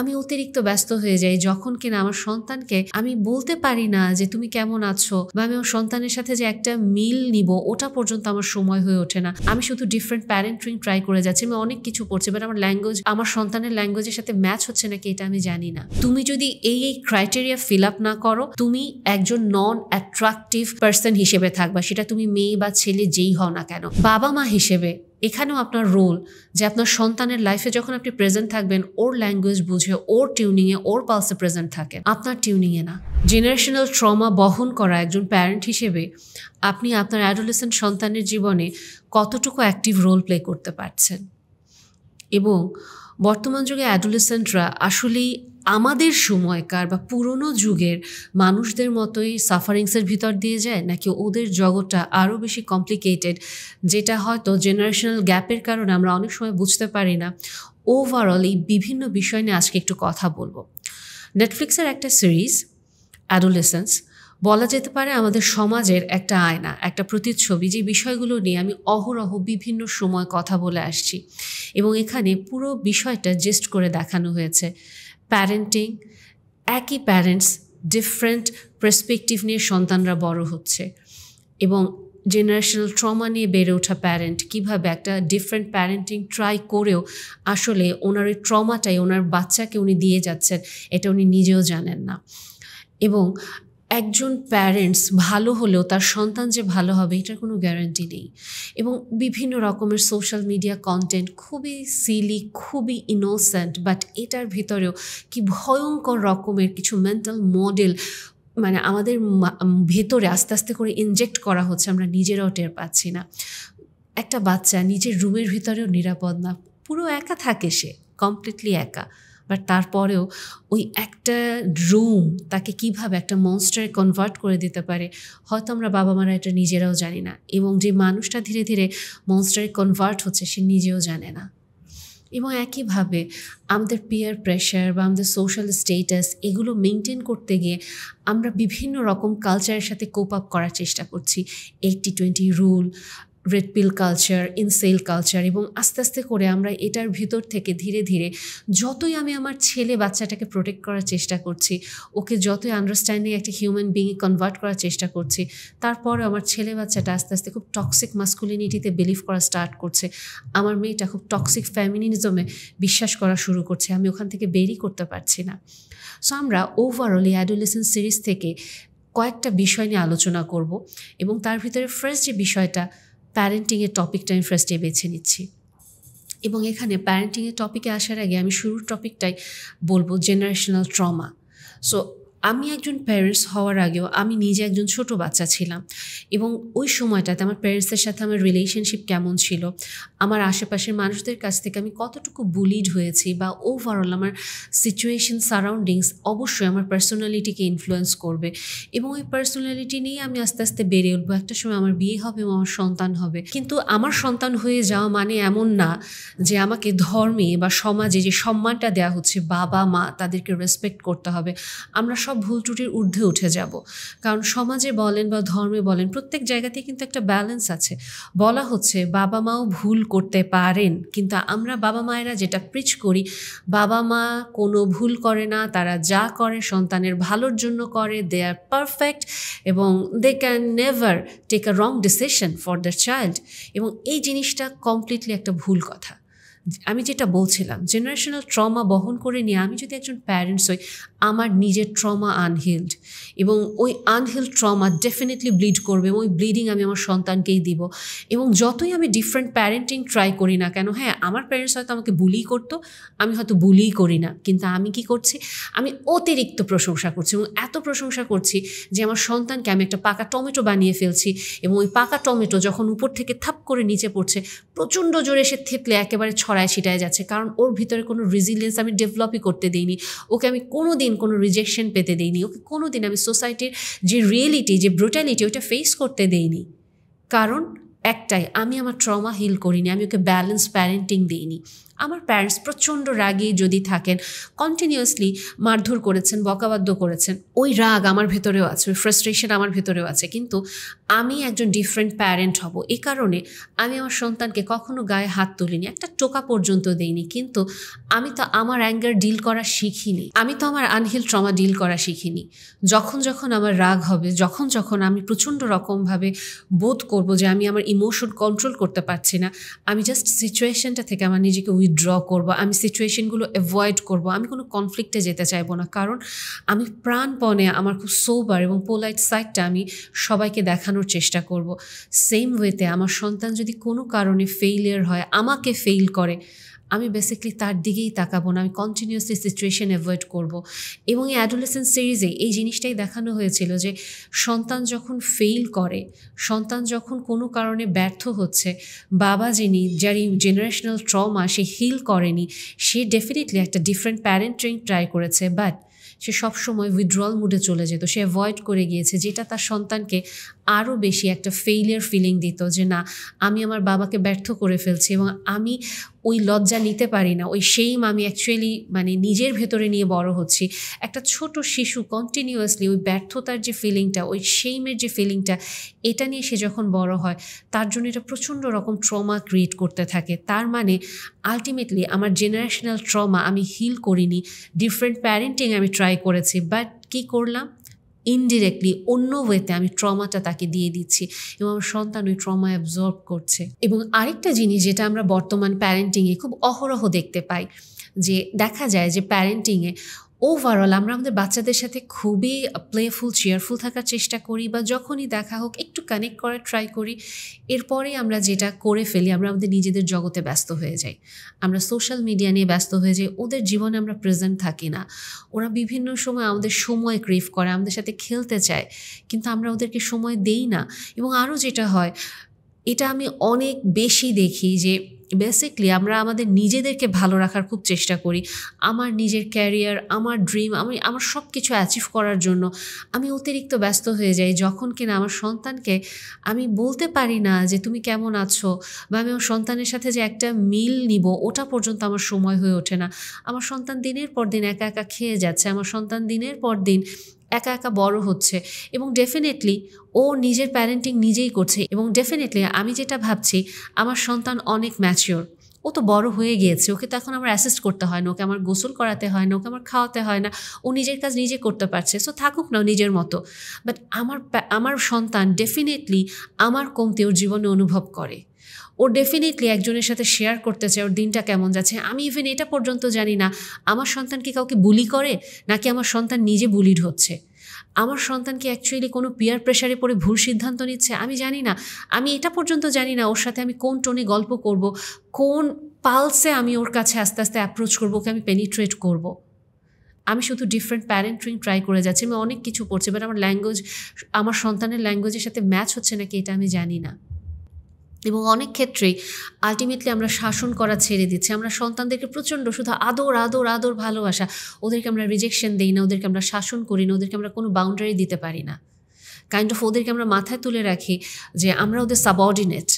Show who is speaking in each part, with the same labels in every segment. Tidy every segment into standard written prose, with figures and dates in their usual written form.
Speaker 1: আমি অতিরিক্ত ব্যস্ত হয়ে যাই যখন কিনা আমার সন্তানকে আমি বলতে পারি না যে তুমি কেমন আছো, বা আমি আমার সন্তানের সাথে যে একটা মিল নিব ওটা পর্যন্ত আমার সময় হয়ে ওঠে না। আমি শুধু ডিফারেন্ট প্যারেন্টিং ট্রাই করে যাচ্ছি, আমি অনেক কিছু করছি, বাট আমার ল্যাঙ্গুয়েজ আমার সন্তানের ল্যাঙ্গুয়েজের সাথে ম্যাচ হচ্ছে নাকি এটা আমি জানি না। তুমি যদি এই ক্রাইটেরিয়া ফিল আপ না করো, তুমি একজন নন অ্যাট্রাকটিভ পার্সন হিসেবে থাকবা, সেটা তুমি মেয়ে বা ছেলে যেই হও না কেন। বাবা মা হিসেবে এখানেও আপনার রোল যে আপনার সন্তানের লাইফে যখন আপনি প্রেজেন্ট থাকবেন, ওর ল্যাঙ্গুয়েজ বুঝে, ওর টিউনিংয়ে, ওর পালসে প্রেজেন্ট থাকেন, আপনার টিউনিংয়ে না। জেনারেশনাল ট্রমা বহন করা একজন প্যারেন্ট হিসেবে আপনি আপনার অ্যাডোলেসেন্ট সন্তানের জীবনে কতটুকু অ্যাক্টিভ রোল প্লে করতে পারছেন। এবং বর্তমান যুগে অ্যাডোলেসেন্টরা আসলেই আমাদের সময়কার বা পুরনো যুগের মানুষদের মতোই সাফারিংসের ভিতর দিয়ে যায়, নাকি ওদের জগৎটা আরও বেশি কমপ্লিকেটেড, যেটা হয়তো জেনারেশনাল গ্যাপের কারণে আমরা অনেক সময় বুঝতে পারি না। ওভারঅল এই বিভিন্ন বিষয় নিয়ে আজকে একটু কথা বলবো। নেটফ্লিক্সের একটা সিরিজ অ্যাডোলেসেন্স বলা যেতে পারে আমাদের সমাজের একটা আয়না, একটা প্রতিচ্ছবি, যে বিষয়গুলো নিয়ে আমি অহরহ বিভিন্ন সময় কথা বলে আসছি। এবং এখানে পুরো বিষয়টা জেস্ট করে দেখানো হয়েছে। প্যারেন্টিং, একই প্যারেন্টস ডিফারেন্ট পার্সপেক্টিভ নিয়ে সন্তানরা বড় হচ্ছে, এবং জেনারেশনাল ট্রমা নিয়ে বেড়ে ওঠা প্যারেন্ট কীভাবে একটা ডিফারেন্ট প্যারেন্টিং ট্রাই করেও আসলে ওনার ওই ট্রমাটাই ওনার বাচ্চাকে উনি দিয়ে যাচ্ছেন, এটা উনি নিজেও জানেন না। এবং একজন প্যারেন্টস ভালো হলেও তার সন্তান যে ভালো হবে এটার কোনো গ্যারান্টি নেই। এবং বিভিন্ন রকমের সোশ্যাল মিডিয়া কন্টেন্ট খুবই সিলি, খুবই ইনোসেন্ট, বাট এটার ভিতরেও কি ভয়ঙ্কর রকমের কিছু মেন্টাল মডেল মানে আমাদের ভেতরে আস্তে আস্তে করে ইনজেক্ট করা হচ্ছে, আমরা নিজেরাও টের পাচ্ছি না। একটা বাচ্চা নিজের রুমের ভিতরেও নিরাপদ না, পুরো একা থাকে, সে কমপ্লিটলি একা, বাট তারপরেও ওই একটা রুম তাকে কিভাবে একটা মনস্টারে কনভার্ট করে দিতে পারে, হয়তো আমরা বাবা মারা এটা নিজেরাও জানি না। এবং যে মানুষটা ধীরে ধীরে মনস্টারে কনভার্ট হচ্ছে সে নিজেও জানে না। এবং একইভাবে আমাদের পিয়ার প্রেশার বা আমাদের সোশ্যাল স্টেটাস এগুলো মেনটেন করতে গিয়ে আমরা বিভিন্ন রকম কালচারের সাথে কোপ আপ করার চেষ্টা করছি। 80-20 রুল, রেড পিল কালচার, ইনসেল কালচার, এবং আস্তে আস্তে করে আমরা এটার ভিতর থেকে ধীরে ধীরে যতই আমি আমার ছেলে বাচ্চাটাকে প্রোটেক্ট করার চেষ্টা করছি, ওকে যতই আন্ডারস্ট্যান্ডিং একটা হিউম্যান বিইংয়ে কনভার্ট করার চেষ্টা করছি, তারপরে আমার ছেলে বাচ্চাটা আস্তে আস্তে খুব টক্সিক মাস্কুলিনিটিতে বিলিভ করা স্টার্ট করছে। আমার মেয়েটা খুব টক্সিক ফ্যামিনিজমে বিশ্বাস করা শুরু করছে, আমি ওখান থেকে বেরই করতে পারছি না। সো আমরা ওভারঅল এই অ্যাডোলেসেন্স সিরিজ থেকে কয়েকটা বিষয় নিয়ে আলোচনা করব, এবং তার ভিতরে ফার্স্ট যে বিষয়টা প্যারেন্টিংয়ের টপিকটা আমি ফার্স্টে বেছে নিচ্ছি। এবং এখানে প্যারেন্টিংয়ের টপিকে আসার আগে আমি শুরুর টপিকটাই বলবো জেনারেশনাল ট্রমা। সো আমি একজন প্যারেন্টস হওয়ার আগেও আমি নিজে একজন ছোট বাচ্চা ছিলাম, এবং ওই সময়টাতে আমার প্যারেন্টসের সাথে আমার রিলেশনশিপ কেমন ছিল, আমার আশেপাশের মানুষদের কাছ থেকে আমি কতটুকু বুলিড হয়েছি, বা ওভারঅল আমার সিচুয়েশন সারাউন্ডিংস অবশ্যই আমার পার্সোনালিটিকে ইনফ্লুয়েন্স করবে। এবং ওই পার্সোনালিটি নিয়ে আমি আস্তে আস্তে বেড়ে উঠবো। একটা সময় আমার বিয়ে হবে এবং আমার সন্তান হবে, কিন্তু আমার সন্তান হয়ে যাওয়া মানে এমন না যে আমাকে ধর্মে বা সমাজে যে সম্মানটা দেওয়া হচ্ছে, বাবা মা তাদেরকে রেসপেক্ট করতে হবে, আমরা সব ভুল ত্রুটির ঊর্ধ্বে উঠে যাব। কারণ সমাজে বলেন বা ধর্মে বলেন, প্রত্যেক জায়গাতেই কিন্তু একটা ব্যালেন্স আছে। বলা হচ্ছে বাবা মাও ভুল করতে পারেন, কিন্তু আমরা বাবা মায়েরা যেটা প্রিচ করি, বাবা মা কোনো ভুল করে না, তারা যা করে সন্তানের ভালোর জন্য করে, দে আর পারফেক্ট, এবং they can never take a wrong decision for the child. এবং এই জিনিসটা কমপ্লিটলি একটা ভুল কথা। আমি যেটা বলছিলাম, জেনারেশনাল ট্রমা বহন করে নিয়ে আমি যদি একজন প্যারেন্টস হই, আমার নিজের ট্রমা আনহিল্ড, এবং ওই আনহিল্ড ট্রমা ডেফিনেটলি ব্লিড করবে, এবং ওই ব্লিডিং আমি আমার সন্তানকেই দিব। এবং যতই আমি ডিফারেন্ট প্যারেন্টিং ট্রাই করি না কেন, হ্যাঁ আমার প্যারেন্টস হয়তো আমাকে বুলি করতো, আমি হয়তো বুলিই করি না, কিন্তু আমি কি করছি, আমি অতিরিক্ত প্রশংসা করছি, এবং এত প্রশংসা করছি যে আমার সন্তানকে আমি একটা পাকা টমেটো বানিয়ে ফেলছি। এবং ওই পাকা টমেটো যখন উপর থেকে থাপ করে নিচে পড়ছে, প্রচণ্ড জোরে সে থেতলে একেবারে ছড়ায় ছিটায় যাচ্ছে, কারণ ওর ভিতরে কোনো রেজিলিয়েন্স আমি ডেভেলপই করতে দিইনি। ওকে আমি কোনো দিন কোনো রিজেকশন পেতে দিইনি, ওকে কোনো দিন আমি সোসাইটির যে রিয়েলিটি, যে ব্রুটালিটি, ওইটা ফেস করতে দিইনি। কারণ একটাই, আমি আমার ট্রমা হিল করিনি, আমি ওকে ব্যালেন্স প্যারেন্টিং দিইনি। আমার প্যারেন্টস প্রচণ্ড রাগী যদি থাকেন, কন্টিনিউয়াসলি মারধর করেছেন, বকাবাদ্য করেছেন, ওই রাগ আমার ভেতরেও আছে, ওই ফ্রাস্ট্রেশন আমার ভেতরেও আছে, কিন্তু আমি একজন ডিফারেন্ট প্যারেন্ট হব। এই কারণে আমি আমার সন্তানকে কখনো গায়ে হাত তুলিনি, একটা টোকা পর্যন্ত দেইনি। কিন্তু আমি তো আমার অ্যাঙ্গার ডিল করা শিখিনি, আমি তো আমার আনহিল ট্রমা ডিল করা শিখিনি। যখন যখন আমার রাগ হবে, যখন যখন আমি প্রচণ্ড রকমভাবে বোধ করব যে আমি আমার ইমোশন কন্ট্রোল করতে পারছি না, আমি জাস্ট সিচুয়েশনটা থেকে আমার নিজেকে উইথড্র করব, আমি সিচুয়েশনগুলো অ্যাভয়েড করব, আমি কোনো কনফ্লিক্টে যেতে চাইবো না। কারণ আমি প্রাণপণে আমার খুব সোবার এবং পোলাইট সাইডটা আমি সবাইকে দেখানোর চেষ্টা করব। সেম ওয়েতে আমার সন্তান যদি কোনো কারণে ফেইলিয়ার হয়, আমাকে ফেইল করে, আমি বেসিক্যালি তার দিকেই তাকাবো না, আমি কন্টিনিউয়াসলি সিচুয়েশন অ্যাভয়েড করব। এবং এই অ্যাডোলেসেন্স সিরিজে এই জিনিসটাই দেখানো হয়েছিল যে সন্তান যখন ফেইল করে, সন্তান যখন কোনো কারণে ব্যর্থ হচ্ছে, বাবা যার জেনারেশনাল ট্রমা সে হিল করেনি, সে ডেফিনেটলি একটা ডিফারেন্ট প্যারেন্টিং ট্রাই করেছে, বাট সে সবসময় উইথড্রল মুডে চলে যেত, সে অ্যাভয়েড করে গিয়েছে, যেটা তার সন্তানকে আরও বেশি একটা ফেইলিয়ার ফিলিং দিত যে না, আমি আমার বাবাকে ব্যর্থ করে ফেলছি এবং আমি ওই লজ্জা নিতে পারি না, ওই সেইম আমি অ্যাকচুয়ালি নিজের ভেতরে নিয়ে বড় হচ্ছি। একটা ছোট শিশু কন্টিনিউয়াসলি ওই ব্যর্থতার যে ফিলিংটা, ওই সেইমের যে ফিলিংটা, এটা নিয়ে সে যখন বড় হয় তার জন্য এটা প্রচণ্ড রকম ট্রমা ক্রিয়েট করতে থাকে। তার আলটিমেটলি আমার জেনারেশনাল ট্রমা আমি হিল করিনি, ডিফারেন্ট প্যারেন্টিং আমি ট্রাই করেছি, বাট কী করলাম, ইনডিরেক্টলি অন্য ওয়েতে আমি ট্রমাটা তাকে দিয়ে দিচ্ছি এবং আমার সন্তান ওই ট্রমা অ্যাবজর্ব করছে। এবং আরেকটা জিনিস যেটা আমরা বর্তমান প্যারেন্টিংয়ে খুব অহরহ দেখতে পাই, যে দেখা যায় যে প্যারেন্টিংয়ে ওভারঅল আমরা আমাদের বাচ্চাদের সাথে খুবই প্লেফুল, চেয়ারফুল থাকার চেষ্টা করি, বা যখনই দেখা হোক একটু কানেক্ট করার ট্রাই করি। এরপরে আমরা যেটা করে ফেলি, আমরা আমাদের নিজেদের জগতে ব্যস্ত হয়ে যাই, আমরা সোশ্যাল মিডিয়া নিয়ে ব্যস্ত হয়ে যাই, ওদের জীবনে আমরা প্রেজেন্ট থাকি না। ওরা বিভিন্ন সময় আমাদের সময় ক্রেভ করে, আমাদের সাথে খেলতে চায়, কিন্তু আমরা ওদেরকে সময় দেই না। এবং আরও যেটা হয়, এটা আমি অনেক বেশি দেখি যে বেসিকলি আমরা আমাদের নিজেদেরকে ভালো রাখার খুব চেষ্টা করি, আমার নিজের ক্যারিয়ার, আমার ড্রিম, আমার সব কিছু অ্যাচিভ করার জন্য আমি অতিরিক্ত ব্যস্ত হয়ে যাই, যখন কিনা আমার সন্তানকে আমি বলতে পারি না যে তুমি কেমন আছো, বা আমি আমার সন্তানের সাথে যে একটা মিল নিব ওটা পর্যন্ত আমার সময় হয়ে ওঠে না। আমার সন্তান দিনের পর দিন একা একা খেয়ে যাচ্ছে, আমার সন্তান দিনের পর দিন একা একা বড় হচ্ছে, এবং ডেফিনেটলি ও নিজের প্যারেন্টিং নিজেই করছে। এবং ডেফিনেটলি আমি যেটা ভাবছি, আমার সন্তান অনেক ম্যাচিওর, ও তো বড় হয়ে গিয়েছে, ওকে তো এখন আমার অ্যাসিস্ট করতে হয় না, ওকে আমার গোসল করাতে হয় না, ওকে আমার খাওয়াতে হয় না, ও নিজের কাজ নিজে করতে পারছে, সো থাকুক না নিজের মতো। বাট আমার সন্তান ডেফিনেটলি আমার কমতি ওর জীবনে অনুভব করে, ও ডেফিনেটলি একজনের সাথে শেয়ার করতে চায় ওর দিনটা কেমন যাচ্ছে। আমি ইভেন এটা পর্যন্ত জানি না আমার সন্তান কি কাউকে বুলি করে, নাকি আমার সন্তান নিজে বুলিড হচ্ছে, আমার সন্তান কি অ্যাকচুয়ালি কোনো পিয়ার প্রেশারে পড়ে ভুল সিদ্ধান্ত নিচ্ছে, আমি জানি না। আমি এটা পর্যন্ত জানি না ওর সাথে আমি কোন টোনে গল্প করব, কোন পালসে আমি ওর কাছে আস্তে আস্তে অ্যাপ্রোচ করবো, ওকে আমি পেনিট্রেট করব। আমি শুধু ডিফারেন্ট প্যারেন্টিং ট্রাই করে যাচ্ছি, আমি অনেক কিছু করছি, বাট আমার ল্যাঙ্গুয়েজ, আমার সন্তানের ল্যাঙ্গুয়েজের সাথে ম্যাচ হচ্ছে নাকি এটা আমি জানি না। এবং অনেক ক্ষেত্রেই আলটিমেটলি আমরা শাসন করা ছেড়ে দিচ্ছি, আমরা সন্তানদেরকে প্রচণ্ড শুধু আদর আদর আদর ভালোবাসা, ওদেরকে আমরা রিজেকশন দিই না, ওদেরকে আমরা শাসন করি না, ওদেরকে আমরা কোনো বাউন্ডারি দিতে পারি না। কাইন্ড অফ ওদেরকে আমরা মাথায় তুলে রাখি যে আমরা ওদের সাবঅর্ডিনেট।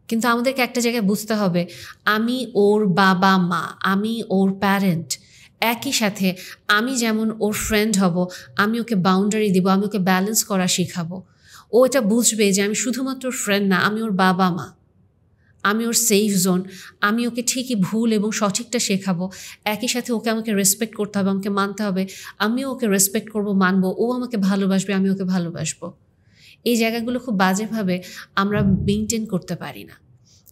Speaker 1: কিন্তু আমাদেরকে একটা জায়গায় বুঝতে হবে, আমি ওর বাবা মা, আমি ওর প্যারেন্ট, একই সাথে আমি যেমন ওর ফ্রেন্ড হব, আমি ওকে বাউন্ডারি দিব, আমি ওকে ব্যালেন্স করা শেখাবো। ও এটা বুঝবে যে আমি শুধুমাত্র ফ্রেন্ড না, আমি ওর বাবা মা, আমি ওর সেফ জোন, আমি ওকে ঠিকই ভুল এবং সঠিকটা শেখাবো। একই সাথে ওকে আমাকে রেসপেক্ট করতে হবে, আমাকে মানতে হবে, আমিও ওকে রেসপেক্ট করবো, মানবো, ও আমাকে ভালোবাসবে, আমি ওকে ভালোবাসবো। এই জায়গাগুলো খুব বাজেভাবে আমরা মেইনটেন করতে পারি না,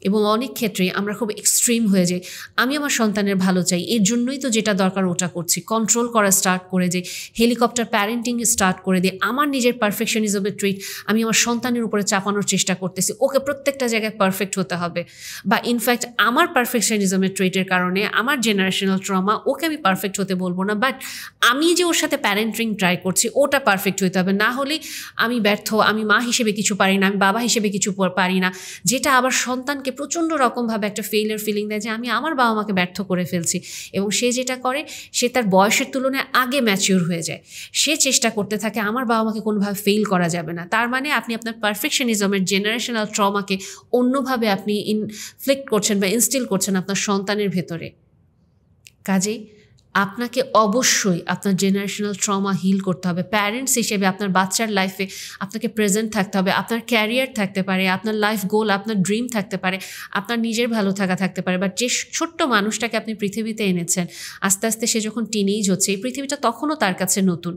Speaker 1: এবং অনেক ক্ষেত্রেই আমরা খুব এক্সট্রিম হয়ে যাই। আমি আমার সন্তানের ভালো চাই, এর জন্যই তো যেটা দরকার ওটা করছি, কন্ট্রোল করা স্টার্ট করে দিই, হেলিকপ্টার প্যারেন্টিং স্টার্ট করে দিই, আমার নিজের পারফেকশনিজমের ট্রিট আমি আমার সন্তানের উপরে চাপানোর চেষ্টা করতেছি, ওকে প্রত্যেকটা জায়গায় পারফেক্ট হতে হবে। বা ইনফ্যাক্ট আমার পারফেকশনিজমের ট্রিটের কারণে আমার জেনারেশনাল ট্রমা, ওকে আমি পারফেক্ট হতে বলবো না, বাট আমি যে ওর সাথে প্যারেন্টিং ট্রাই করছি ওটা পারফেক্ট হতে হবে, না হলে আমি ব্যর্থ, আমি মা হিসেবে কিছু পারি না, আমি বাবা হিসেবে কিছু পারি না, যেটা আবার সন্তানকে মাকে প্রচণ্ড রকমভাবে একটা ফেইলিয়ার ফিলিং দেয় যে আমি আমার বাবা মাকে ব্যর্থ করে ফেলছি, এবং সে যেটা করে সে তার বয়সের তুলনায় আগে ম্যাচিওর হয়ে যায়। সে চেষ্টা করতে থাকে আমার বাবা মাকে কোনোভাবে ফেল করা যাবে না। তার মানে আপনি আপনার পারফেকশনিজমের জেনারেশনাল ট্রমাকে অন্যভাবে আপনি ইনফ্লিক্ট করছেন বা ইনস্টিল করছেন আপনার সন্তানের ভেতরে। কাজেই আপনাকে অবশ্যই আপনার জেনারেশনাল ট্রমা হিল করতে হবে। প্যারেন্টস হিসেবে আপনার বাচ্চার লাইফে আপনাকে প্রেজেন্ট থাকতে হবে। আপনার ক্যারিয়ার থাকতে পারে, আপনার লাইফ গোল, আপনার ড্রিম থাকতে পারে, আপনার নিজের ভালো থাকা থাকতে পারে, বাট যে ছোট্ট মানুষটাকে আপনি পৃথিবীতে এনেছেন, আস্তে আস্তে সে যখন টিনেজ হচ্ছে, এই পৃথিবীটা তখনও তার কাছে নতুন।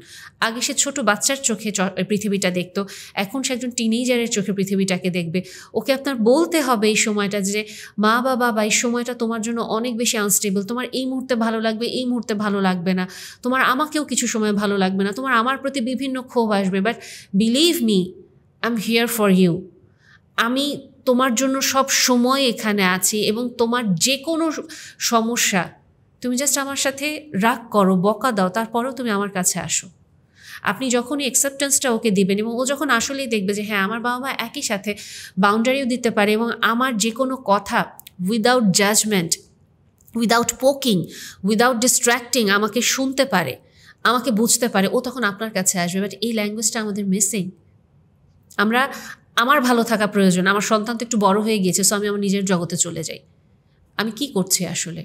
Speaker 1: আগে সে ছোট বাচ্চার চোখে পৃথিবীটা দেখতো, এখন সে একজন টিনেজারের চোখে পৃথিবীটাকে দেখবে। ওকে আপনার বলতে হবে এই সময়টা যে মা বাবা এই সময়টা তোমার জন্য অনেক বেশি আনস্টেবল, তোমার এই মুহূর্তে ভালো লাগবে, এই মুহূর্তে ভালো লাগবে না, তোমার আমাকেও কিছু সময় ভালো লাগবে না, তোমার আমার প্রতি বিভিন্ন ক্ষোভ আসবে, but believe me I am here for you. আমি তোমার জন্য সব সময় এখানে আছি, এবং তোমার যে কোনো সমস্যা তুমি জাস্ট আমার সাথে রাগ করো, বকা দাও, তারপরেও তুমি আমার কাছে আসো। আপনি যখনই অ্যাকসেপ্টেন্সটা ওকে দিবেন, এবং ও যখন আসলেই দেখবে যে হ্যাঁ আমার বাবা মা একই সাথে বাউন্ডারিও দিতে পারে, এবং আমার যে কোনো কথা without judgement, without poking, without distracting আমাকে শুনতে পারে, আমাকে বুঝতে পারে, ও তখন আপনার কাছে আসবে। বাট এই ল্যাঙ্গুয়েজটা আমাদের মিসিং। আমরা আমার ভালো থাকা প্রয়োজন, আমার সন্তান তো একটু বড় হয়ে গিয়েছে, সো আমি আমার নিজের জগতে চলে যাই, আমি কি করছি আসলে।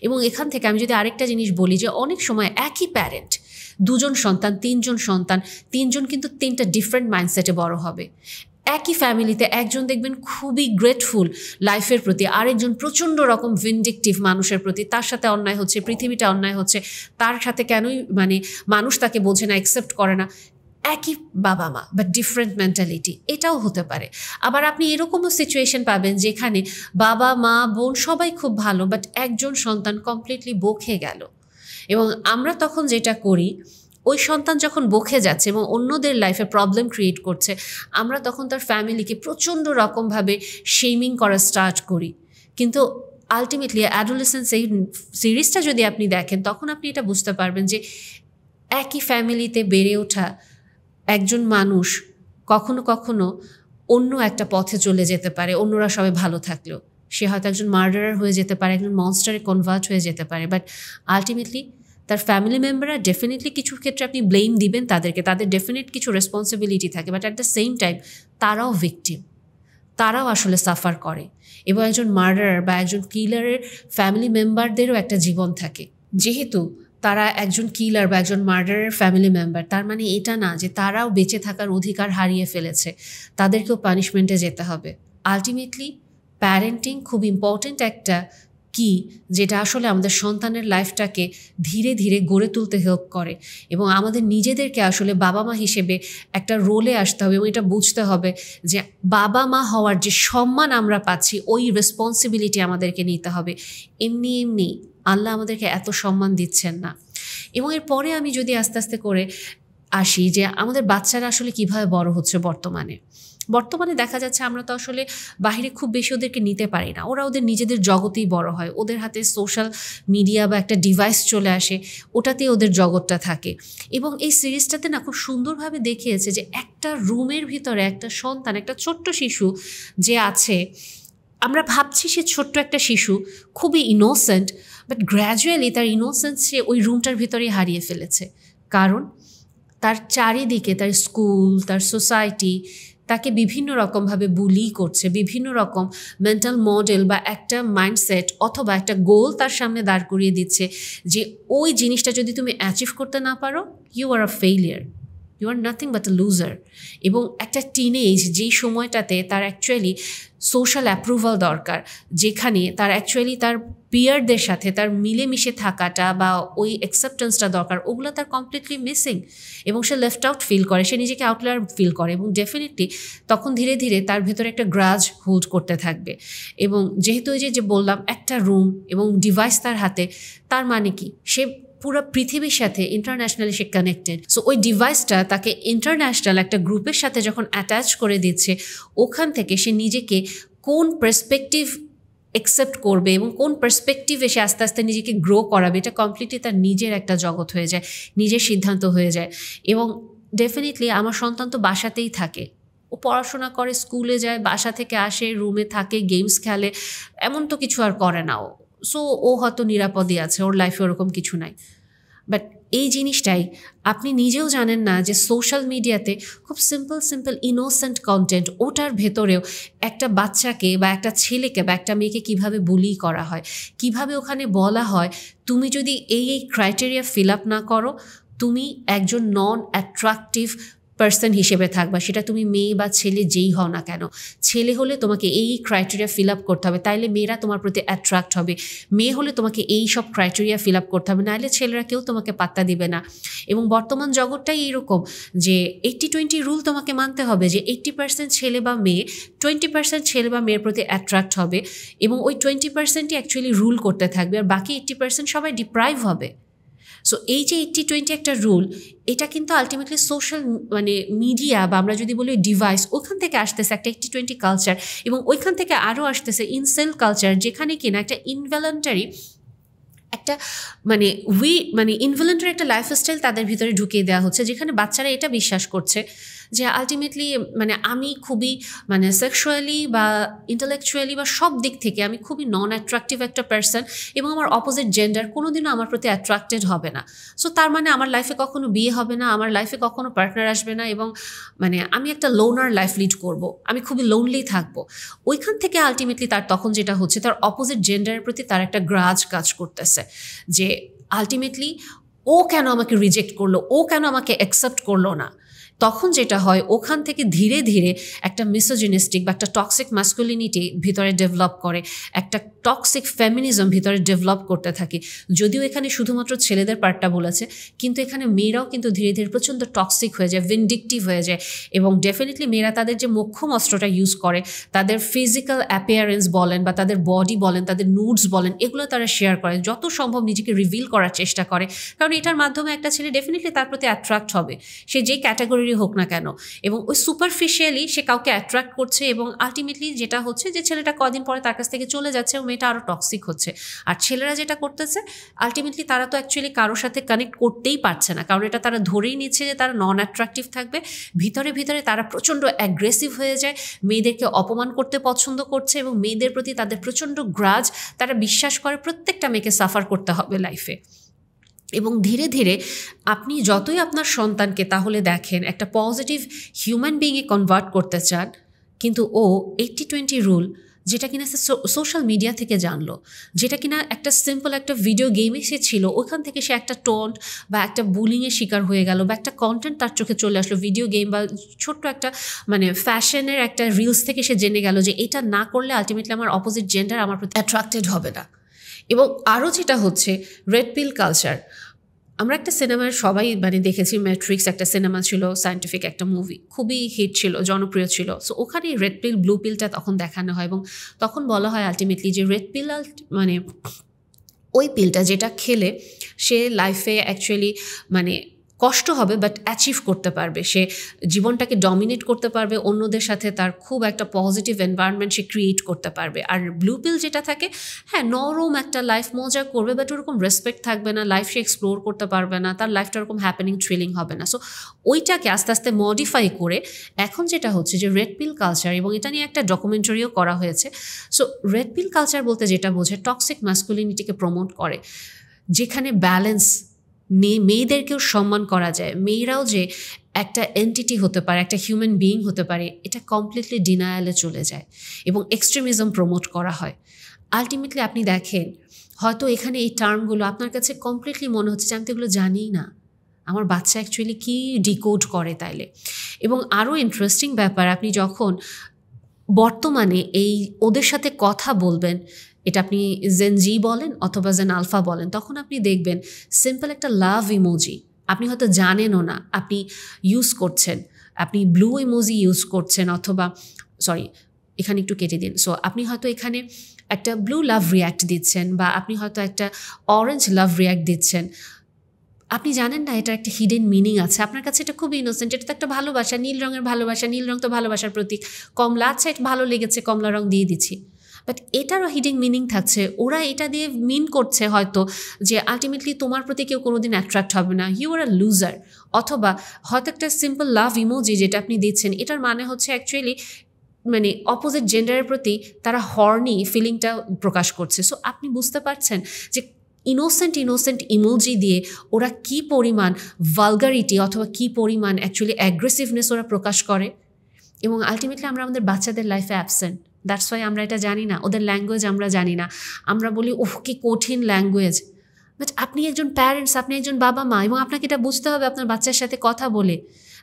Speaker 1: এবং এখান থেকে আমি যদি আরেকটা জিনিস বলি যে অনেক সময় একই প্যারেন্ট, দুজন সন্তান, তিনজন সন্তান, তিনজন কিন্তু তিনটা ডিফারেন্ট মাইন্ডসেটে বড় হবে। একই ফ্যামিলিতে একজন দেখবেন খুবই গ্রেটফুল লাইফের প্রতি, আরেকজন প্রচণ্ড রকম ভিন্ডিকটিভ মানুষের প্রতি, তার সাথে অন্যায় হচ্ছে, পৃথিবীটা অন্যায় হচ্ছে, তার সাথে কেনই মানুষ তাকে বোঝে না, অ্যাকসেপ্ট করে না। একই বাবা মা বাট ডিফারেন্ট মেন্টালিটি, এটাও হতে পারে। আবার আপনি এরকমও সিচুয়েশন পাবেন যেখানে বাবা মা বোন সবাই খুব ভালো, বাট একজন সন্তান কমপ্লিটলি বকে গেল। এবং আমরা তখন যেটা করি, ওই সন্তান যখন বকে যাচ্ছে এবং অন্যদের লাইফে প্রবলেম ক্রিয়েট করছে, আমরা তখন তার ফ্যামিলিকে প্রচণ্ড রকমভাবে শেমিং করা স্টার্ট করি। কিন্তু আলটিমেটলি অ্যাডোলেসেন্স এই সিরিজটা যদি আপনি দেখেন, তখন আপনি এটা বুঝতে পারবেন যে একই ফ্যামিলিতে বেড়ে ওঠা একজন মানুষ কখনো কখনো অন্য একটা পথে চলে যেতে পারে, অন্যরা সবাই ভালো থাকলেও। সে হয়তো একজন মার্ডারার হয়ে যেতে পারে, একজন মনস্টারে কনভার্ট হয়ে যেতে পারে, বাট আলটিমেটলি তার ফ্যামিলি মেম্বাররা ডেফিনেটলি কিছু ক্ষেত্রে আপনি ব্লেম দিবেন তাদেরকে, তাদের ডেফিনেট কিছু রেসপন্সিবিলিটি থাকে, but at the same time তারাও ভিকটিম, তারাও আসলে সাফার করে। এবং একজন মার্ডারার বা একজন কিলারের ফ্যামিলি মেম্বারদেরও একটা জীবন থাকে। যেহেতু তারা একজন কিলার বা একজন মার্ডারের ফ্যামিলি মেম্বার, তার মানে এটা না যে তারাও বেঁচে থাকার অধিকার হারিয়ে ফেলেছে, তাদেরকেও পানিশমেন্টে যেতে হবে। আলটিমেটলি প্যারেন্টিং খুব ইম্পর্ট্যান্ট একটা কি, যেটা আসলে আমাদের সন্তানের লাইফটাকে ধীরে ধীরে গড়ে তুলতে হেল্প করে, এবং আমাদের নিজেদেরকে আসলে বাবা মা হিসেবে একটা রোলে আসতে হবে, এবং এটা বুঝতে হবে যে বাবা মা হওয়ার যে সম্মান আমরা পাচ্ছি, ওই রেসপন্সিবিলিটি আমাদেরকে নিতে হবে। এমনি এমনি আল্লাহ আমাদেরকে এত সম্মান দিচ্ছেন না। এবং এরপরে আমি যদি আস্তে আস্তে করে আসি যে আমাদের বাচ্চারা আসলে কিভাবে বড় হচ্ছে বর্তমানে দেখা যাচ্ছে আমরা তো আসলে বাইরে খুব বেশি ওদেরকে নিতে পারি না, ওরা ওদের নিজেদের জগতেই বড় হয়, ওদের হাতে সোশ্যাল মিডিয়া বা একটা ডিভাইস চলে আসে, ওটাতেই ওদের জগৎটা থাকে। এবং এই সিরিজটাতে না খুব সুন্দরভাবে দেখিয়েছে যে একটা রুমের ভিতরে একটা সন্তান, একটা ছোট্ট শিশু যে আছে, আমরা ভাবছি সে ছোট্ট একটা শিশু, খুবই ইনোসেন্ট, বাট গ্র্যাজুয়ালি তার ইনোসেন্স সে ওই রুমটার ভিতরেই হারিয়ে ফেলেছে। কারণ তার চারিদিকে তার স্কুল, তার সোসাইটি তাকে বিভিন্ন রকমভাবে বুলি করছে, বিভিন্ন রকম মেন্টাল মডেল বা একটা মাইন্ডসেট অথবা একটা গোল তার সামনে দাঁড় করিয়ে দিচ্ছে যে ওই জিনিসটা যদি তুমি অ্যাচিভ করতে না পারো, you are a failure, you are nothing but a loser. এবং একটা টিনেজ যেই সময়টাতে তার অ্যাকচুয়ালি সোশ্যাল অ্যাপ্রুভাল দরকার, যেখানে তার অ্যাকচুয়ালি তার পিয়ারদের সাথে তার মিলেমিশে থাকাটা বা ওই অ্যাকসেপ্টেন্সটা দরকার, ওগুলো তার কমপ্লিটলি মিসিং, এবং সে লেফট আউট ফিল করে, সে নিজেকে আউটলায়ার ফিল করে, এবং ডেফিনেটলি তখন ধীরে ধীরে তার ভেতরে একটা গ্রাজ হোল্ড করতে থাকবে। এবং যেহেতু ওই যে বললাম একটা রুম এবং ডিভাইস তার হাতে, তার মানে কি সে পুরো পৃথিবীর সাথে ইন্টারন্যাশনালি সে কানেক্টেড। সো ওই ডিভাইসটা তাকে ইন্টারন্যাশনাল একটা গ্রুপের সাথে যখন অ্যাটাচ করে দিচ্ছে, ওখান থেকে সে নিজেকে কোন পার্সপেক্টিভ অ্যাকসেপ্ট করবে এবং কোন পার্সপেক্টিভে সে আস্তে আস্তে নিজেকে গ্রো করাবে, এটা কমপ্লিটলি তার নিজের একটা জগৎ হয়ে যায়, নিজের সিদ্ধান্ত হয়ে যায়। এবং ডেফিনেটলি আমার সন্তান তো বাসাতেই থাকে, ও পড়াশোনা করে, স্কুলে যায়, বাসা থেকে আসে, রুমে থাকে, গেমস খেলে, এমন তো কিছু আর করে না ও। সো ও হয়তো নিরাপদে আছে, ওর লাইফে ওরকম কিছু নাই। বাট এই জিনিসটাই আপনি নিজেও জানেন না যে সোশ্যাল মিডিয়াতে খুব সিম্পল ইনোসেন্ট কন্টেন্ট, ওটার ভেতরেও একটা বাচ্চাকে বা একটা ছেলেকে বা একটা মেয়েকে কিভাবে বুলি করা হয়, কিভাবে ওখানে বলা হয় তুমি যদি এই ক্রাইটেরিয়া ফিল আপ না করো তুমি একজন নন অ্যাট্রাকটিভ পার্সন হিসেবে থাকবা, সেটা তুমি মেয়ে বা ছেলে যেই হও না কেন। ছেলে হলে তোমাকে এই ক্রাইটেরিয়া ফিল আপ করতে হবে, তাইলে মেয়েরা তোমার প্রতি অ্যাট্রাক্ট হবে। মেয়ে হলে তোমাকে এই সব ক্রাইটেরিয়া ফিল আপ করতে হবে, নাহলে ছেলেরা কেউ তোমাকে পাত্তা দিবে না। এবং বর্তমান জগৎটাই এইরকম যে 80-20 রুল তোমাকে মানতে হবে, যে 80% ছেলে বা মেয়ে 20% ছেলে বা মেয়ের প্রতি অ্যাট্রাক্ট হবে, এবং ওই 20%ই অ্যাকচুয়ালি রুল করতে থাকবে, আর বাকি 80% সবাই ডিপ্রাইভ হবে। সো এই যে 80-20 একটা রুল, এটা কিন্তু আলটিমেটলি সোশ্যাল মিডিয়া বা আমরা যদি বলি ডিভাইস, ওখান থেকে আসতেছে একটা 80-20 কালচার, এবং ওইখান থেকে আরও আসতেছে ইনসেল কালচার, যেখানে কিনা একটা ইনভলন্টারি একটা ইনভলন্টারি একটা লাইফস্টাইল তাদের ভিতরে ঢুকিয়ে দেওয়া হচ্ছে, যেখানে বাচ্চারা এটা বিশ্বাস করছে যে আলটিমেটলি আমি খুবই সেক্সুয়ালি বা ইন্টেলেকচুয়ালি বা সব দিক থেকে আমি খুবই নন অ্যাট্রাকটিভ একটা পার্সন, এবং আমার অপোজিট জেন্ডার কোনোদিনও আমার প্রতি অ্যাট্রাক্টেড হবে না। সো তার আমার লাইফে কখনো বিয়ে হবে না, আমার লাইফে কখনো পার্টনার আসবে না, এবং আমি একটা লোনার লাইফ লিড করব, আমি খুবই লোনলি থাকবো। ওইখান থেকে আলটিমেটলি তার তখন যেটা হচ্ছে, তার অপোজিট জেন্ডারের প্রতি তার একটা গ্রাজ কাজ করতেছে, যে আলটিমেটলি ও কেন আমাকে রিজেক্ট করলো, ও কেন আমাকে অ্যাকসেপ্ট করলো না। তখন যেটা হয়, ওখান থেকে ধীরে ধীরে একটা মিসোজিনিস্টিক বা একটা টক্সিক ম্যাসকুলিনিটি ভিতরে ডেভেলপ করে, একটা টক্সিক ফেমিনিজম ভিতরে ডেভেলপ করতে থাকে। যদিও এখানে শুধুমাত্র ছেলেদের পার্টটা বলেছে, কিন্তু এখানে মেয়েরাও কিন্তু ধীরে ধীরে প্রচণ্ড টক্সিক হয়ে যায়, ভিন্ডিকটিভ হয়ে যায়। এবং ডেফিনেটলি মেয়েরা তাদের যে মোক্ষম অস্ত্রটা ইউজ করে, তাদের ফিজিক্যাল অ্যাপিয়ারেন্স বলেন বা তাদের বডি বলেন, তাদের নুডস বলেন, এগুলো তারা শেয়ার করে, যত সম্ভব নিজেকে রিভিল করার চেষ্টা করে, কারণ এটার মাধ্যমে একটা ছেলে ডেফিনেটলি তার প্রতি অ্যাট্রাক্ট হবে, সে যে ক্যাটাগরি হোক না কেন। এবং ওই সুপারফিশিয়ালি সে কাউকে অ্যাট্রাক্ট করছে, এবং আলটিমেটলি যেটা হচ্ছে যে ছেলেটা কদিন পরে তার কাছ থেকে চলে যাচ্ছে, এবং মেয়েটা আরও টক্সিক হচ্ছে। আর ছেলেরা যেটা করতেছে, আলটিমেটলি তারা তো অ্যাকচুয়ালি কারোর সাথে কানেক্ট করতেই পারছে না, কারণ এটা তারা ধরেই নিচ্ছে যে তারা নন অ্যাট্রাকটিভ থাকবে। ভিতরে ভিতরে তারা প্রচণ্ড অ্যাগ্রেসিভ হয়ে যায়, মেয়েদেরকে অপমান করতে পছন্দ করছে, এবং মেয়েদের প্রতি তাদের প্রচণ্ড গ্রাজ, তারা বিশ্বাস করে প্রত্যেকটা মেয়েকে সাফার করতে হবে লাইফে। এবং ধীরে ধীরে আপনি যতই আপনার সন্তানকে তাহলে দেখেন একটা পজিটিভ হিউম্যান বিইংয়ে কনভার্ট করতে চান, কিন্তু ও 80-20 রুল, যেটা কিনা সে সোশ্যাল মিডিয়া থেকে জানলো, যেটা কিনা একটা সিম্পল একটা ভিডিও গেমে সে ছিল, ওখান থেকে সে একটা টন্ট বা একটা বুলিংয়ের শিকার হয়ে গেল, বা একটা কন্টেন্ট তার চোখে চলে আসলো, ভিডিও গেম বা ছোট্ট একটা ফ্যাশনের একটা রিলস থেকে সে জেনে গেল যে এটা না করলে আলটিমেটলি আমার অপোজিট জেন্ডার আমার প্রতি অ্যাট্রাক্টেড হবে না। এবং আরও যেটা হচ্ছে রেড পিল কালচার। আমরা একটা সিনেমার সবাই দেখেছি, ম্যাট্রিক্স একটা সিনেমা ছিল, সায়েন্টিফিক একটা মুভি, খুবই হিট ছিল, জনপ্রিয় ছিল। সো ওখানে রেড পিল ব্লু পিলটা তখন দেখানো হয়, এবং তখন বলা হয় আলটিমেটলি যে রেড পিল ওই পিলটা যেটা খেলে সে লাইফে অ্যাকচুয়ালি কষ্ট হবে বাট অ্যাচিভ করতে পারবে, সে জীবনটাকে ডমিনেট করতে পারবে, অন্যদের সাথে তার খুব একটা পজিটিভ এনভায়রনমেন্ট সে ক্রিয়েট করতে পারবে। আর ব্লু পিল যেটা থাকে, হ্যাঁ নরম একটা লাইফ মজা করবে, বাট ওরকম রেসপেক্ট থাকবে না, লাইফ সে এক্সপ্লোর করতে পারবে না, তার লাইফটা ওরকম হ্যাপেনিং থ্রিলিং হবে না। সো ওইটাকে আস্তে আস্তে মডিফাই করে এখন যেটা হচ্ছে যে রেড পিল কালচার, এবং এটা নিয়ে একটা ডকুমেন্টারিও করা হয়েছে। সো রেড পিল কালচার বলতে যেটা বোঝে, টক্সিক ম্যাসকুলিনিটিকে প্রমোট করে, যেখানে ব্যালেন্স মেয়েদেরকেও সম্মান করা যায়, মেয়েরাও যে একটা এন্টিটি হতে পারে, একটা হিউম্যান বিইং হতে পারে, এটা কমপ্লিটলি ডিনায়ালে চলে যায়, এবং এক্সট্রিমিজম প্রমোট করা হয়। আলটিমেটলি আপনি দেখেন, হয়তো এখানে এই টার্মগুলো আপনার কাছে কমপ্লিটলি মনে হচ্ছে যে আমি তো এগুলো জানিই না, আমার বাচ্চা অ্যাকচুয়ালি কী ডিকোড করে তাইলে। এবং আরও ইন্টারেস্টিং ব্যাপার, আপনি যখন বর্তমানে এই ওদের সাথে কথা বলবেন, এটা আপনি জেন জি বলেন অথবা জেন আলফা বলেন, তখন আপনি দেখবেন সিম্পল একটা লাভ ইমোজি, আপনি হয়তো জানেনও না আপনি ইউজ করছেন, আপনি ব্লু ইমোজি ইউজ করছেন, অথবা এখানে একটু কেটে দিন। সো আপনি হয়তো এখানে একটা ব্লু লাভ রিয়্যাক্ট দিচ্ছেন, বা আপনি হয়তো একটা অরেঞ্জ লাভ রিয়্যাক্ট দিচ্ছেন, আপনি জানেন না এটা একটা হিডেন মিনিং আছে, আপনার কাছে এটা খুব ইনোসেন্ট, এটা তো একটা ভালোবাসা, নীল রঙের ভালোবাসা, নীল রং তো ভালোবাসার প্রতীক, কমলা, আচ্ছা এটা ভালো লেগেছে কমলা রং দিয়ে দিচ্ছি। বাট এটারও হিডিং মিনিং থাকছে, ওরা এটা দিয়ে মিন করছে হয়তো যে আলটিমেটলি তোমার প্রতি কেউ কোনোদিন অ্যাট্রাক্ট হবে না, ইউ আর আ লুজার। অথবা হয়তো একটা সিম্পল লাভ ইমোজি যেটা আপনি দিচ্ছেন, এটার মানে হচ্ছে অ্যাকচুয়ালি মানে অপোজিট জেন্ডারের প্রতি তারা হর্নি ফিলিংটা প্রকাশ করছে। সো আপনি বুঝতে পারছেন যে ইনোসেন্ট ইমোজি দিয়ে ওরা কি পরিমাণ ভালগারিটি অথবা কি পরিমাণ অ্যাকচুয়ালি অ্যাগ্রেসিভনেস ওরা প্রকাশ করে। এবং আলটিমেটলি আমরা আমাদের বাচ্চাদের লাইফে অ্যাবসেন্ট, দ্যাটস ওয়াই আমরা এটা জানি না, ওদের ল্যাঙ্গুয়েজ আমরা জানি না। আমরা বলি ওহ কি কঠিন ল্যাঙ্গুয়েজ, বাট আপনি একজন প্যারেন্টস, আপনি একজন বাবা মা, এবং আপনাকে এটা বুঝতে হবে আপনার বাচ্চার সাথে কথা বলে।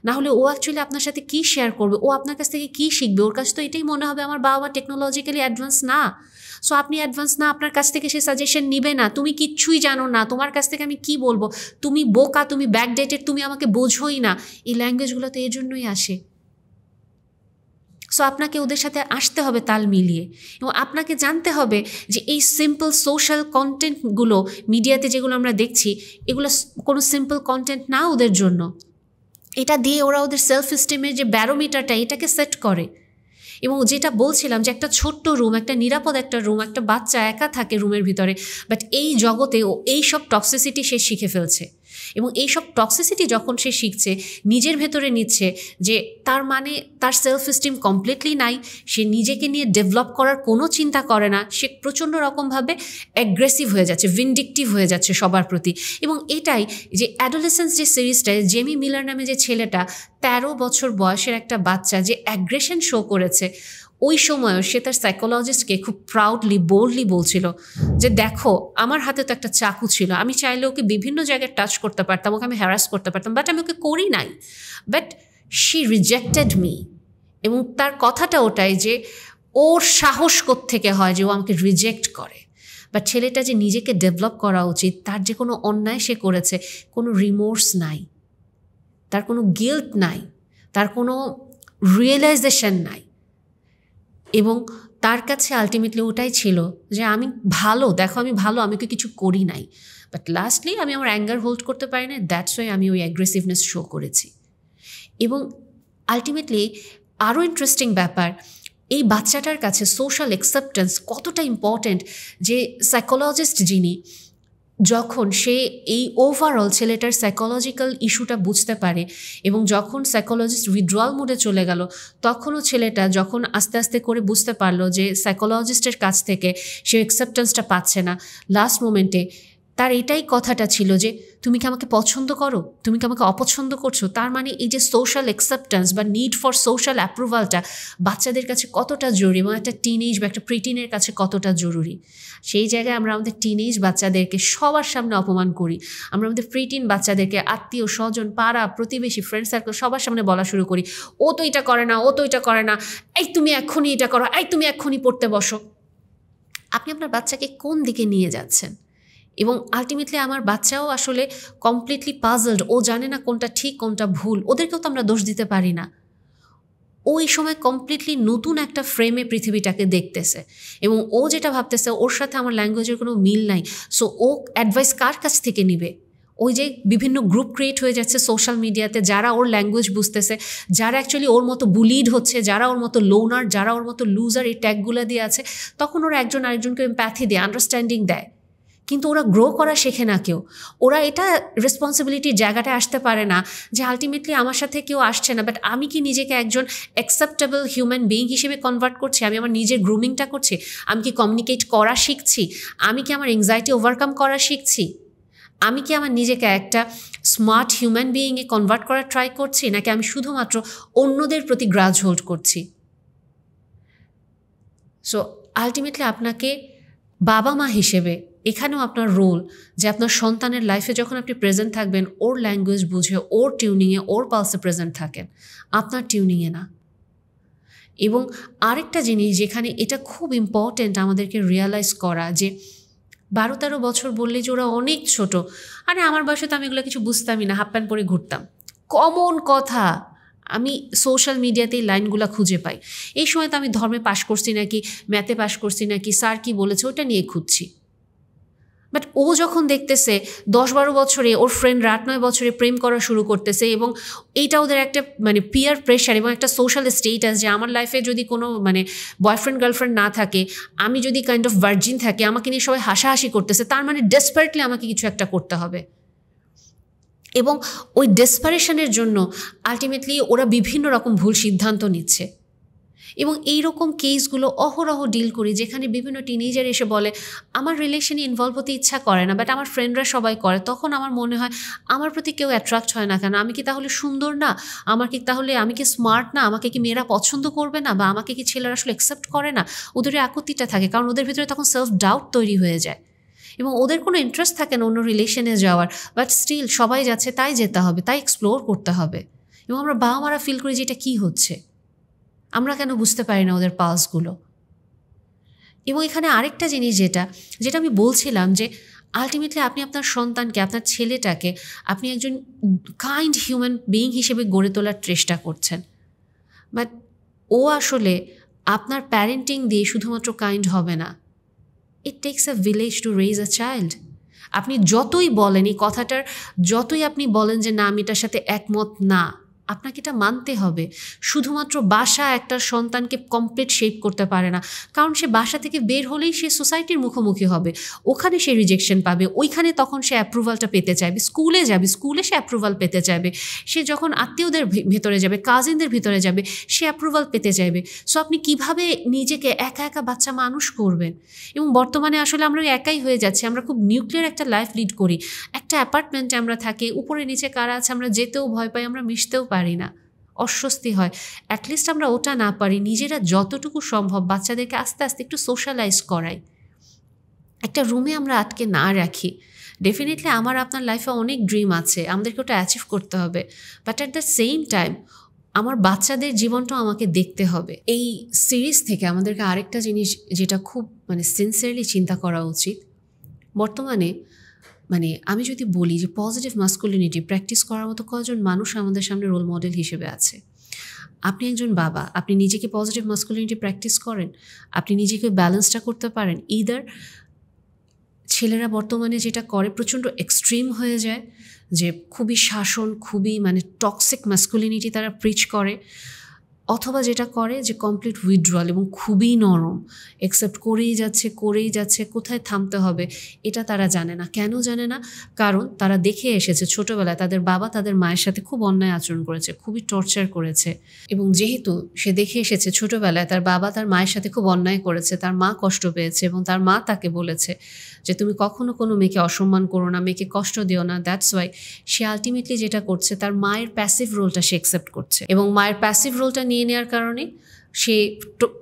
Speaker 1: না হলে ও অ্যাকচুয়ালি আপনার সাথে কী শেয়ার করবে, ও আপনার কাছ থেকে কী শিখবে? ওর কাছে তো এটাই মনে হবে আমার বাবা মা টেকনোলজিক্যালি অ্যাডভান্স না, সো আপনি অ্যাডভান্স না, আপনার কাছ থেকে সে সাজেশন নিবে না, তুমি কিচ্ছুই জানো না, তোমার কাছ থেকে আমি কি বলবো, তুমি বোকা, তুমি ব্যাকডেটেড, তুমি আমাকে বোঝোই না। এই ল্যাঙ্গুয়েজগুলো তো এর জন্যই আসে। সো আপনাকে ওদের সাথে আসতে হবে তাল মিলিয়ে, এবং আপনাকে জানতে হবে যে এই সিম্পল সোশ্যাল কন্টেন্টগুলো মিডিয়াতে যেগুলো আমরা দেখছি, এগুলো কোনো সিম্পল কন্টেন্ট না ওদের জন্য। এটা দিয়ে ওরা ওদের সেলফ এস্টিমের যে ব্যারোমিটারটা এটাকে সেট করে। এবং যেটা বলছিলাম যে একটা ছোট্ট রুম, একটা নিরাপদ একটা রুম, একটা বাচ্চা একা থাকে রুমের ভিতরে, বাট এই জগতে ও এইসব টক্সিসিটি সে শিখে ফেলছে। এবং এইসব টক্সিসিটি যখন সে শিখছে, নিজের ভেতরে নিচ্ছে, যে তার মানে তার সেলফ এস্টিম কমপ্লিটলি নাই, সে নিজেকে নিয়ে ডেভেলপ করার কোনো চিন্তা করে না, সে প্রচণ্ড রকমভাবে অ্যাগ্রেসিভ হয়ে যাচ্ছে, ভিন্ডিকটিভ হয়ে যাচ্ছে সবার প্রতি। এবং এটাই যে অ্যাডোলেসেন্স যে সিরিজটায় জেমি মিলার নামে যে ছেলেটা, 13 বছর বয়সের একটা বাচ্চা যে অ্যাগ্রেশন শো করেছে, ওই সময়ও সে তার সাইকোলজিস্টকে খুব প্রাউডলি বোল্ডলি বলছিল যে দেখো আমার হাতে তো একটা চাকু ছিল, আমি চাইলে ওকে বিভিন্ন জায়গায় টাচ করতে পারতাম, ওকে আমি হ্যারাস করতে পারতাম, বাট আমি ওকে করি নাই, বাট শি রিজেক্টেড মি। এবং তার কথাটা ওটাই যে ওর সাহস কোত্থেকে হয় যে ও আমাকে রিজেক্ট করে। বাট ছেলেটা যে নিজেকে ডেভেলপ করা উচিত, তার যে কোনো অন্যায় সে করেছে, কোনো রিমোর্স নাই, তার কোনো গিল্ট নাই, তার কোনো রিয়েলাইজেশন নাই। এবং তার কাছে আলটিমেটলি ওটাই ছিল যে আমি ভালো, দেখো আমি ভালো, আমি ওকে কিছু করি নাই, বাট লাস্টলি আমি আমার অ্যাঙ্গার হোল্ড করতে পারি না, দ্যাটস ওয়াই আমি ওই অ্যাগ্রেসিভনেস শো করেছি। এবং আলটিমেটলি আরও ইন্টারেস্টিং ব্যাপার, এই বাচ্চাটার কাছে সোশ্যাল অ্যাকসেপ্টেন্স কতটা ইম্পর্ট্যান্ট, যে সাইকোলজিস্ট যিনি, যখন সে এই ওভারঅল ছেলেটার সাইকোলজিক্যাল ইস্যুটা বুঝতে পারে, এবং যখন সাইকোলজিস্ট উইথড্রয়াল মোডে চলে গেল, তখনও ছেলেটা যখন আস্তে আস্তে করে বুঝতে পারলো যে সাইকোলজিস্টের কাছ থেকে সে অ্যাকসেপ্টেন্সটা পাচ্ছে না, লাস্ট মোমেন্টে তার এটাই কথাটা ছিল যে তুমি কি আমাকে পছন্দ করো, তুমি কি আমাকে অপছন্দ করছো। তার মানে এই যে সোশ্যাল অ্যাকসেপ্টেন্স বা নিড ফর সোশ্যাল অ্যাপ্রুভালটা বাচ্চাদের কাছে কতটা জরুরি, এবং একটা টিনেজ বা একটা প্রিটিনের কাছে কতটা জরুরি। সেই জায়গায় আমরা আমাদের টিনেজ বাচ্চাদেরকে সবার সামনে অপমান করি, আমরা আমাদের প্রিটিন বাচ্চাদেরকে আত্মীয় স্বজন পাড়া প্রতিবেশী ফ্রেন্ড সার্কেল সবার সামনে বলা শুরু করি, ও তো এটা করে না, ও তো এটা করে না, এই তুমি এক্ষুনি এটা করো, এই তুমি এক্ষুনি পড়তে বসো। আপনি আপনার বাচ্চাকে কোন দিকে নিয়ে যাচ্ছেন? এবং আলটিমেটলি আমার বাচ্চাও আসলে কমপ্লিটলি পাজলড, ও জানে না কোনটা ঠিক কোনটা ভুল, ওদেরকেও তো আমরা দোষ দিতে পারি না। ও এই সময় কমপ্লিটলি নতুন একটা ফ্রেমে পৃথিবীটাকে দেখতেছে, এবং ও যেটা ভাবতেছে ওর সাথে আমার ল্যাঙ্গুয়েজের কোনো মিল নাই, সো ও অ্যাডভাইস কার কাছ থেকে নিবে? ওই যে বিভিন্ন গ্রুপ ক্রিয়েট হয়ে যাচ্ছে সোশ্যাল মিডিয়াতে, যারা ওর ল্যাঙ্গুয়েজ বুঝতেছে, যারা অ্যাকচুয়ালি ওর মতো বুলিড হচ্ছে, যারা ওর মতো লোনার, যারা ওর মতো লুজার, এই ট্যাগগুলো দিয়ে আছে, তখন ওরা একজন আরেকজনকে এমপ্যাথি দেয়, আন্ডারস্ট্যান্ডিং দেয়, কিন্তু ওরা গ্রো করা শেখে না কেউ। ওরা এটা রেসপন্সিবিলিটির জায়গাটায় আসতে পারে না যে আলটিমেটলি আমার সাথে কেউ আসছে না, বাট আমি কি নিজেকে একজন অ্যাকসেপ্টেবল হিউম্যান বিইং হিসেবে কনভার্ট করছি? আমি আমার নিজের গ্রুমিংটা করছি? আমি কি কমিউনিকেট করা শিখছি? আমি কি আমার এংজাইটি ওভারকাম করা শিখছি? আমি কি আমার নিজেকে একটা স্মার্ট হিউম্যান বিইংয়ে কনভার্ট করার ট্রাই করছি, নাকি আমি শুধুমাত্র অন্যদের প্রতি গ্রাজ হোল্ড করছি? সো আলটিমেটলি আপনাকে বাবা মা হিসেবে এখানেও আপনার রোল, যে আপনার সন্তানের লাইফে যখন আপনি প্রেজেন্ট থাকবেন, ওর ল্যাঙ্গুয়েজ বুঝে, ওর টিউনিংয়ে, ওর পালসে প্রেজেন্ট থাকেন, আপনার টিউনিংয়ে না। এবং আরেকটা জিনিস যেখানে এটা খুব ইম্পর্ট্যান্ট আমাদেরকে রিয়ালাইজ করা, যে 12-13 বছর বললে যে ওরা অনেক ছোট, আরে আমার বয়সে তো আমি এগুলো কিছু বুঝতামই না, হাফ প্যান্ট পরে ঘুরতাম, কমন কথা। আমি সোশ্যাল মিডিয়াতে এই লাইনগুলো খুঁজে পাই, এই সময় তো আমি ধর্মে পাশ করছি নাকি, ম্যাথে পাশ করছি নাকি, স্যার কি বলেছে ওটা নিয়ে খুঁজছি। বাট ও যখন দেখতেছে 10-12 বছরে ওর ফ্রেন্ড 8-9 বছরে প্রেম করা শুরু করতেছে, এবং এইটা ওদের একটা মানে পিয়ার প্রেশার এবং একটা সোশ্যাল স্টেটাস যে আমার লাইফে যদি কোনো মানে বয়ফ্রেন্ড গার্লফ্রেন্ড না থাকে, আমি যদি কাইন্ড অফ ভার্জিন থাকি, আমাকে নিয়ে সবাই হাসাহাসি করতেছে, তার মানে ডেসপারেটলি আমাকে কিছু একটা করতে হবে। এবং ওই ডেসপারেশনের জন্য আলটিমেটলি ওরা বিভিন্ন রকম ভুল সিদ্ধান্ত নিচ্ছে। এবং এই রকম কেসগুলো অহরহ ডিল করি, যেখানে বিভিন্ন টিনেজার এসে বলে আমার রিলেশনে ইনভলভ হতে ইচ্ছা করে না, বাট আমার ফ্রেন্ডরা সবাই করে। তখন আমার মনে হয় আমার প্রতি কেউ অ্যাট্রাক্ট হয় না কেন? আমি কি তাহলে সুন্দর না? আমি কি স্মার্ট না? আমাকে কি মেয়েরা পছন্দ করবে না? বা আমাকে কি ছেলেরা আসলে অ্যাকসেপ্ট করে না? ওদের আপত্তিটা থাকে, কারণ ওদের ভিতরে তখন সেলফ ডাউট তৈরি হয়ে যায় এবং ওদের কোনো ইন্টারেস্ট থাকে না অন্য রিলেশনে যাওয়ার, বাট স্টিল সবাই যাচ্ছে, তাই যেতে হবে, তাই এক্সপ্লোর করতে হবে। এবং আমরা বাবা মারা ফিল করি যে এটা কী হচ্ছে, আমরা কেন বুঝতে পারি না ওদের পালসগুলো। এবং এখানে আরেকটা জিনিস যেটা আমি বলছিলাম, যে আলটিমেটলি আপনি আপনার সন্তানকে, আপনার ছেলেটাকে আপনি একজন কাইন্ড হিউম্যান বিইং হিসেবে গড়ে তোলার চেষ্টা করছেন, বাট ও আসলে আপনার প্যারেন্টিং দিয়ে শুধুমাত্র কাইন্ড হবে না। It takes a village to raise a child. আপনি যতই বলেন এই কথাটার, যতই আপনি বলেন যে না আমি এটার সাথে একমত না, আপনাকে এটা মানতে হবে। শুধুমাত্র বাসা একটা সন্তানকে কমপ্লিট শেপ করতে পারে না, কারণ সে বাসা থেকে বের হলেই সে সোসাইটির মুখোমুখি হবে, ওখানে সে রিজেকশন পাবে, ওইখানে তখন সে অ্যাপ্রুভালটা পেতে চাইবে, স্কুলে যাবে, স্কুলে সে অ্যাপ্রুভাল পেতে চাইবে, সে যখন আত্মীয়দের ভেতরে যাবে, কাজিনদের ভিতরে যাবে, সে অ্যাপ্রুভাল পেতে চাইবে। সো আপনি কিভাবে নিজেকে একা একা বাচ্চা মানুষ করবেন? এবং বর্তমানে আসলে আমরা একাই হয়ে যাচ্ছি, আমরা খুব নিউক্লিয়ার একটা লাইফ লিড করি, একটা অ্যাপার্টমেন্টে আমরা থাকি, উপরে নিচে কারা আছে আমরা যেতেও ভয় পাই, আমরা মিশতেও পারি না, অস্বস্তি হয়। অ্যাটলিস্ট আমরা ওটা না পারি, নিজেরা যতটুকু সম্ভব বাচ্চাদেরকে আস্তে আস্তে একটু সোশ্যালাইজ করাই, একটা রুমে আমরা আটকে না রাখি। ডেফিনেটলি আমার আপনার লাইফে অনেক ড্রিম আছে, আমাদেরকে ওটা অ্যাচিভ করতে হবে, but at the same time আমার বাচ্চাদের জীবনটাও আমাকে দেখতে হবে। এই সিরিজ থেকে আমাদেরকে আরেকটা জিনিস যেটা খুব মানে সিনসিয়ারলি চিন্তা করা উচিত, বর্তমানে মানে আমি যদি বলি যে পজিটিভ মাস্কুলিনিটি প্র্যাকটিস করার মতো কজন মানুষ আমাদের সামনে রোল মডেল হিসেবে আছে। আপনি একজন বাবা, আপনি নিজেকে পজিটিভ মাস্কুলিনিটি প্র্যাকটিস করেন, আপনি নিজেকে ব্যালেন্সটা করতে পারেন। ইদার ছেলেরা বর্তমানে যেটা করে প্রচণ্ড এক্সট্রিম হয়ে যায়, যে খুবই শাসন, খুবই মানে টক্সিক মাস্কুলিনিটি তারা প্রিচ করে, অথবা যেটা করে যে কমপ্লিট উইথড্রয়াল এবং খুবই নরম, অ্যাকসেপ্ট করেই যাচ্ছে, কোথায় থামতে হবে এটা তারা জানে না। কেন জানে না? কারণ তারা দেখে এসেছে ছোটোবেলায় তাদের বাবা তাদের মায়ের সাথে খুব অন্যায় আচরণ করেছে, খুবই টর্চার করেছে, এবং যেহেতু সে দেখে এসেছে ছোটোবেলায় তার বাবা তার মায়ের সাথে খুব অন্যায় করেছে, তার মা কষ্ট পেয়েছে এবং তার মা তাকে বলেছে যে তুমি কখনো কোনো মেয়েকে অসম্মান করো না, মেয়েকে কষ্ট দিও না। দ্যাটস ওয়াই সে আলটিমেটলি যেটা করছে, তার মায়ের প্যাসিভ রোলটা সে অ্যাকসেপ্ট করছে, এবং মায়ের প্যাসিভ রোলটা নিয়ে নেওয়ার কারণে সে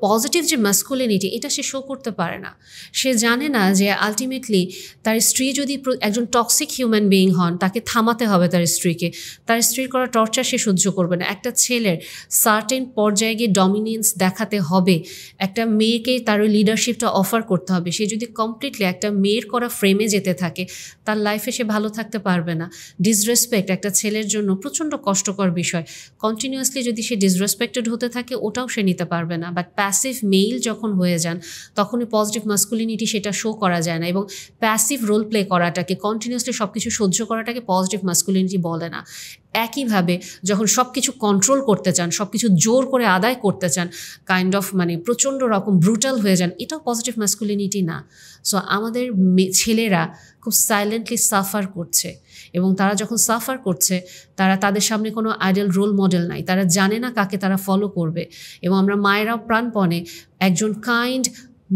Speaker 1: পজিটিভ যে মাস্কুলিনিটি এটা সে শো করতে পারে না। সে জানে না যে আলটিমেটলি তার স্ত্রী যদি একজন টক্সিক হিউম্যান বিইং হন, তাকে থামাতে হবে তার স্ত্রীকে, তার স্ত্রীর করা টর্চার সে সহ্য করবে না। একটা ছেলের সার্টেন পর্যায়ে গিয়ে ডমিনেন্স দেখাতে হবে, একটা মেয়েকে তার ওই লিডারশিপটা অফার করতে হবে। সে যদি কমপ্লিটলি একটা মেয়ের করা ফ্রেমে যেতে থাকে, তার লাইফে সে ভালো থাকতে পারবে না। ডিসরেসপেক্ট একটা ছেলের জন্য প্রচণ্ড কষ্টকর বিষয়। কন্টিনিউয়াসলি যদি সে ডিসরেসপেক্টেড হতে থাকে, ওটাও সে নিতে পারবে না। বাট প্যাসিভ মেইল যখন হয়ে যান, তখনই পজিটিভ মাস্কুলিনিটি সেটা শো করা যায় না, এবং প্যাসিভ রোল প্লে করাটাকে, কন্টিনিউয়াসলি সব কিছু সহ্য করাটাকে পজিটিভ মাস্কুলিনিটি বলে না। একইভাবে যখন সব কিছু কন্ট্রোল করতে চান, সব কিছু জোর করে আদায় করতে চান, কাইন্ড অফ মানে প্রচণ্ড রকম ব্রুটাল হয়ে যান, এটাও পজিটিভ মাস্কুলিনিটি না। সো আমাদের ছেলেরা খুব সাইলেন্টলি সাফার করছে, এবং তারা যখন সাফার করছে, তাদের সামনে কোনো আইডল রোল মডেল নাই, তারা জানে না কাকে তারা ফলো করবে। এবং আমরা মায়েরাও প্রাণপণে একজন কাইন্ড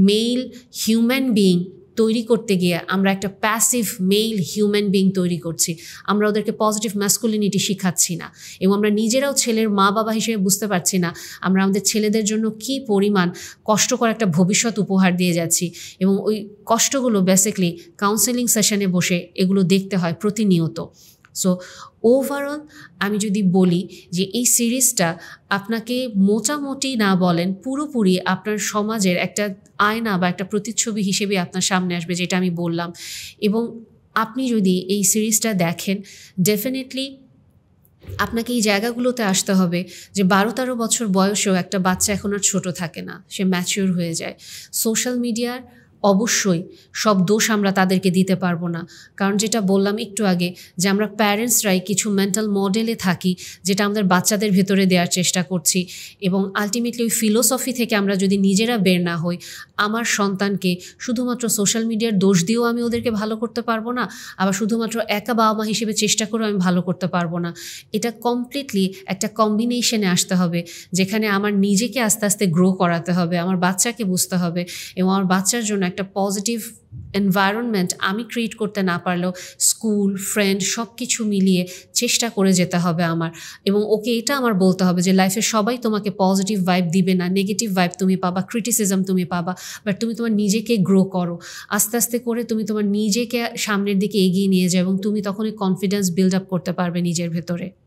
Speaker 1: মেল হিউম্যান বিইং তৈরি করতে গিয়ে আমরা একটা প্যাসিভ মেল হিউম্যান বিইং তৈরি করছি। আমরা ওদেরকে পজিটিভ ম্যাসকুলিনিটি শিখাচ্ছি না, এবং আমরা নিজেরাও ছেলের মা বাবা হিসেবে বুঝতে পারছি না আমরা আমাদের ছেলেদের জন্য কী পরিমাণ কষ্টকর একটা ভবিষ্যৎ উপহার দিয়ে যাচ্ছি। এবং ওই কষ্টগুলো বেসিকলি কাউন্সেলিং সেশনে বসে এগুলো দেখতে হয় প্রতিনিয়ত। সো ওভারঅল আমি যদি বলি যে এই সিরিজটা আপনাকে মোটামুটি না বলেন, পুরোপুরি আপনার সমাজের একটা আয়না বা একটা প্রতিচ্ছবি হিসেবে আপনার সামনে আসবে, যেটা আমি বললাম। এবং আপনি যদি এই সিরিজটা দেখেন, ডেফিনেটলি আপনাকে এই জায়গাগুলোতে আসতে হবে যে 12-13 বছর বয়সেও একটা বাচ্চা এখন আর ছোটো থাকে না, সে ম্যাচিওর হয়ে যায়। সোশ্যাল মিডিয়ার অবশ্যই সব দোষ আমরা তাদেরকে দিতে পারবো না, কারণ যেটা বললাম একটু আগে যে আমরা প্যারেন্টসরাই কিছু মেন্টাল মডেলে থাকি যেটা আমাদের বাচ্চাদের ভেতরে দেওয়ার চেষ্টা করছি, এবং আলটিমেটলি ওই ফিলোসফি থেকে আমরা যদি নিজেরা বের না হই, আমার সন্তানকে শুধুমাত্র সোশ্যাল মিডিয়ার দোষ দিয়েও আমি ওদেরকে ভালো করতে পারবো না, আবার শুধুমাত্র একা বাবা মা হিসেবে চেষ্টা করেও আমি ভালো করতে পারবো না। এটা কমপ্লিটলি একটা কম্বিনেশনে আসতে হবে, যেখানে আমার নিজেকে আস্তে আস্তে গ্রো করাতে হবে, আমার বাচ্চাকে বুঝতে হবে, এবং আমার বাচ্চার জন্য একটা পজিটিভ এনভায়রনমেন্ট আমি ক্রিয়েট করতে না পারলেও স্কুল, ফ্রেন্ড সব কিছু মিলিয়ে চেষ্টা করে যেতে হবে আমার। এবং ওকে এটা আমার বলতে হবে যে লাইফে সবাই তোমাকে পজিটিভ ভাইব দিবে না, নেগেটিভ ভাইব তুমি পাবা, ক্রিটিসিজম তুমি পাবা, বাট তুমি তোমার নিজেকে গ্রো করো। আস্তে আস্তে করে তুমি তোমার নিজেকে সামনের দিকে এগিয়ে নিয়ে যাও, এবং তুমি তখনই কনফিডেন্স বিল্ড আপ করতে পারবে নিজের ভেতরে।